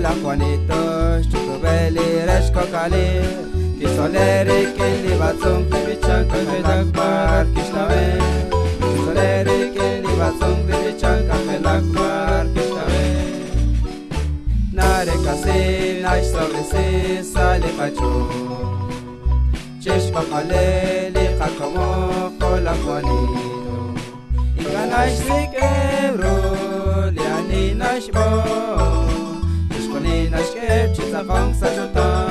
La Juanitos, Chukubeli, Reshko Kali, Kisoleri, Kili, Batsung, Kibichan, Kamelakbar, Kishtave, Kisoleri, Kili, Batsung, Kibichan, Kamelakbar, Kishtave, Nare Kasi, Naish Sobrisi, Sali Pachu, Chishko Kale, Lika Como, Kola Juanito, Inganaish Sikebro, Liani Nashbo. Nina shkep chita kong sa jutan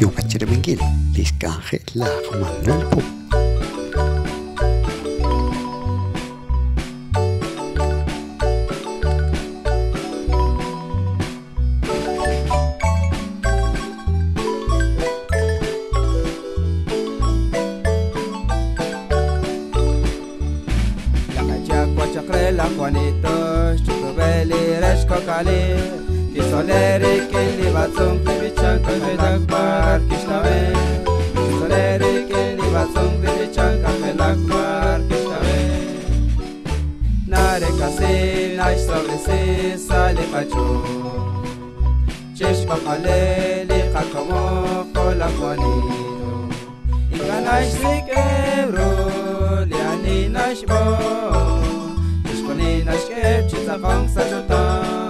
Yupachirimingil, Tiscaje, la Manuel Pop. La Juanitos, Chukubeli, Reshko Kali, Kisoleri, Kili, Batsung, Kibichan, Kamelakbar, Kishtave, Kisoleri, Kili, Batsung, Kibichan, Kamelakbar, Kishtave, Nare Kasi, Naish Sobrisi, Sali Pachu, Chishko Kale, Lika Como, Kola Juanito, Inganaish Sikebro, Liani Nashbo. Nina shkep chita kong sa jutan